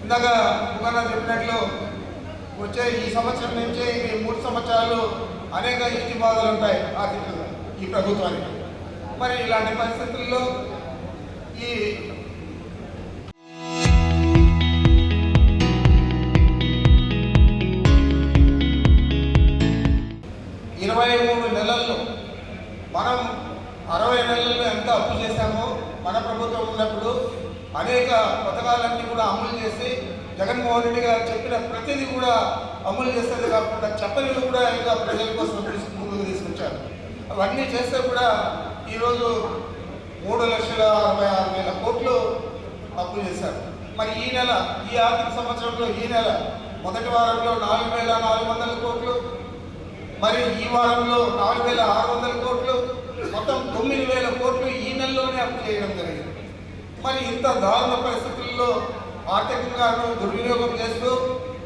ఇందాక ముఖాన చెప్పినట్లు వచ్చే ఈ సంవత్సరం నుంచి ఈ 3 సంవత్సరాలు అనేక ఇంటి బాధలు ఉంటాయి ఆర్థికంగా ఈ ప్రభుత్వానికి. మరి ఇలాంటి పరిస్థితుల్లో ఈ 23 నెలల్లో మనం 60 నెలల్లో ఎంత అప్పు చేశామో మన ప్రభుత్వం ఉన్నప్పుడు అనేక పథకాలన్నీ కూడా అమలు చేసి జగన్మోహన్ రెడ్డి గారు చెప్పిన ప్రతిదీ కూడా అమలు చేసేది కాకుండా చెప్పనివి కూడా ఇంకా ప్రజల కోసం ముందుకు తీసుకొచ్చారు. అవన్నీ చేస్తే కూడా ఈరోజు 3,66,000 కోట్లు అప్పు చేశారు. మరి ఈ నెల ఈ ఆర్థిక సంవత్సరంలో ఈ నెల మొదటి వారంలో 4,400 కోట్లు, మరి ఈ వారంలో 4,600 కోట్లు, మొత్తం 9,000 కోట్లు ఈ నెలలోనే అప్పు చేయడం జరిగింది. మరి ఇంత దారుణ పరిస్థితుల్లో ఆర్థికంగా దుర్వినియోగం చేస్తూ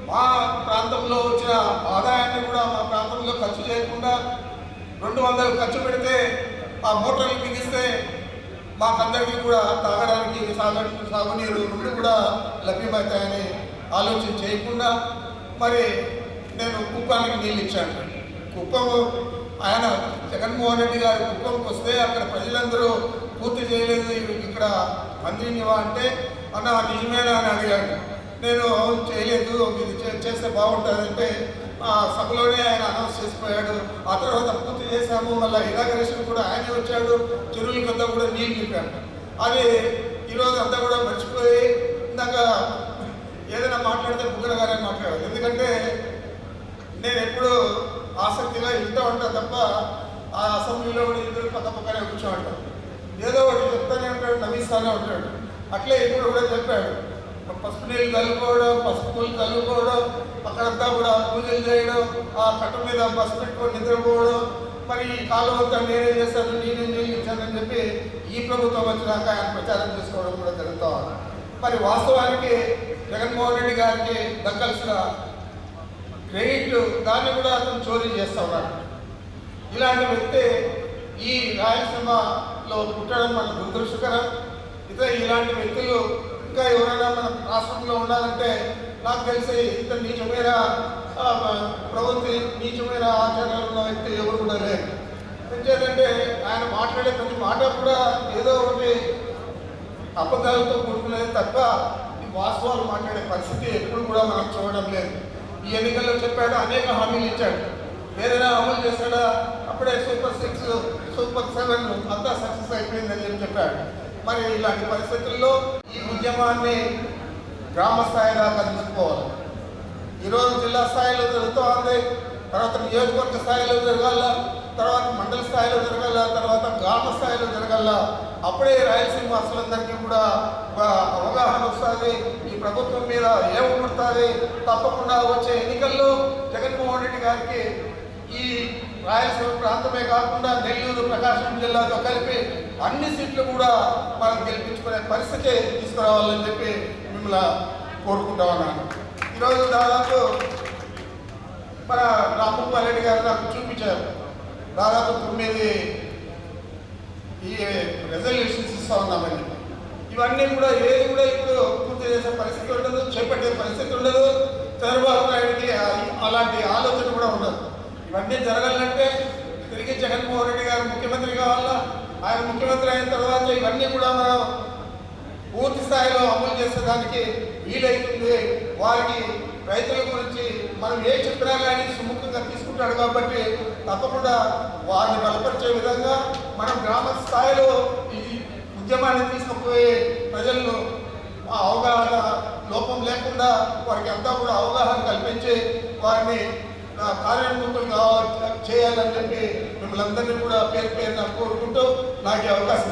మా ప్రాంతంలో వచ్చిన ఆదాయాన్ని కూడా మా ప్రాంతంలో ఖర్చు చేయకుండా 200 ఖర్చు పెడితే ఆ మోటార్లు బిగిస్తే మాకందరికీ కూడా తాగడానికి సాగునీరు రెండు కూడా లభ్యమవుతాయని ఆలోచన చేయకుండా మరి నేను కుప్పానికి నీళ్ళు ఇచ్చాను. కుప్పం ఆయన జగన్మోహన్ రెడ్డి గారు కుప్పంకి వస్తే అక్కడ ప్రజలందరూ పూర్తి చేయలేదు, ఇక్కడ మంత్రినివా అంటే అన్న నిజమేనా అని అడిగాడు. నేను చేయలేదు, ఇది చేస్తే బాగుంటుందంటే ఆ సభలోనే ఆయన అనౌన్స్ చేసిపోయాడు. ఆ తర్వాత పూర్తి చేశాము, మళ్ళీ ఇనాగరేషన్ కూడా ఆయనే వచ్చాడు, చెరువులకంతా కూడా నీళ్ళు నింపాడు. అది ఈరోజు అంతా కూడా మర్చిపోయి ఇందాక ఏదైనా మాట్లాడితే బుగ్గన గారని మాట్లాడారు. ఎందుకంటే నేను ఎప్పుడు ఆసక్తిగా ఇంటూ ఉంటాను తప్ప ఆ అసెంబ్లీలో కూడా ఇద్దరు పక్కనే కూర్చోంటాను, ఏదో ఒకటి చెప్తానే ఉంటాడు, నవ్విస్తానే ఉంటాడు. అట్లే ఇప్పుడు కూడా చెప్పాడు, పసుపు నీళ్ళు చల్లుకోవడం, పసుపు పూలు చల్లుకోవడం, అక్కడంతా కూడా పూజలు చేయడం, ఆ కట్ట మీద పసుపు పెట్టుకొని నిద్రపోవడం, మరి ఈ కాలం అంతా నేనే చేశాను, నేనే నీళ్ళు ఇచ్చానని చెప్పి ఈ ప్రభుత్వం వచ్చినాక ఆయన ప్రచారం చేసుకోవడం కూడా జరుగుతూ ఉంది. మరి వాస్తవానికి జగన్మోహన్ రెడ్డి గారికి దక్కాల్సిన క్రెడిట్ దాన్ని కూడా అతను చోరీ చేస్తూ ఉన్నాడు. ఇలాంటి వ్యక్తి ఈ రాయలసీమలో పుట్టడం మన దురదృష్టకరం. ఇలాంటి వ్యక్తులు ఇంకా ఎవరైనా మన రాష్ట్రంలో ఉండాలంటే నాకు తెలిసి ఇంత నీచమైన ప్రవృత్తి, నీచమైన ఆచారాలు ఉన్న వ్యక్తి ఎవరు కూడా లేరు. ఎందుకంటే ఆయన మాట్లాడే ప్రతి మాట కూడా ఏదో ఒకటి అబద్ధాలతో కూడుకునేది తప్ప ఈ వాస్తవాలు మాట్లాడే పరిస్థితి ఎప్పుడు కూడా మనం చూడడం లేదు. ఈ ఎన్నికల్లో చెప్పాడు, అనేక హామీలు ఇచ్చాడు, ఏదైనా అమలు చేశాడా? అప్పుడే సూపర్ 6, సూపర్ 7 అంతా సక్సెస్ అయిపోయిందని చెప్పాడు. మరి ఇలాంటి పరిస్థితుల్లో ఈ ఉద్యమాన్ని గ్రామ స్థాయి దాకా తీసుకోవాలి. ఈరోజు జిల్లా స్థాయిలో జరుగుతూ ఉంది, తర్వాత నియోజకవర్గ స్థాయిలో జరగాల, తర్వాత మండల స్థాయిలో జరగాల, తర్వాత గ్రామ స్థాయిలో జరగాల. అప్పుడే రాయలసీమ వాసులందరికీ కూడా ఒక అవగాహన వస్తుంది, ఈ ప్రభుత్వం మీద ఏమవుతుంది. తప్పకుండా వచ్చే ఎన్నికల్లో జగన్మోహన్ రెడ్డి గారికి ఈ రాయలసీమ ప్రాంతమే కాకుండా నెల్లూరు, ప్రకాశం జిల్లాతో కలిపి అన్ని సీట్లు కూడా మనం గెలిపించుకునే పరిస్థితి తీసుకురావాలని చెప్పి మిమ్మల్ని కోరుకుంటా ఉన్నాను. ఈరోజు దాదాపు మన రామ్మోహన్ రెడ్డి గారు నాకు చూపించారు, దాదాపు 9 ఈ రెజల్యూషన్స్ ఇస్తూ ఉన్నామని. ఇవన్నీ కూడా ఏది కూడా ఇప్పుడు పూర్తి చేసే పరిస్థితి ఉండదు, చేపట్టే పరిస్థితి ఉండదు. చంద్రబాబు నాయుడికి అలాంటి ఆలోచన కూడా ఉండదు. ఇవన్నీ జరగాలంటే తిరిగి జగన్మోహన్ రెడ్డి గారు ముఖ్యమంత్రి కావాలా. ఆయన ముఖ్యమంత్రి అయిన తర్వాత ఇవన్నీ కూడా మనం పూర్తి స్థాయిలో అమలు చేసేదానికి వీలైతుంది. వారికి రైతుల గురించి మనం ఏ చెప్పినా కానీ సుముఖంగా తీసుకుంటాడు కాబట్టి తప్పకుండా వారిని బలపరిచే విధంగా మనం గ్రామ స్థాయిలో ఈ ఉద్యమాన్ని తీసుకుపోయే ప్రజలను అవగాహన లోపం లేకుండా వారికి అంతా కూడా అవగాహన కల్పించి వారిని కార్యోన్ముఖంగా చేయాలని చెప్పి మిమ్మల్ని అందరినీ కూడా పేరు పేరున కోరుకుంటూ నాకు అవకాశం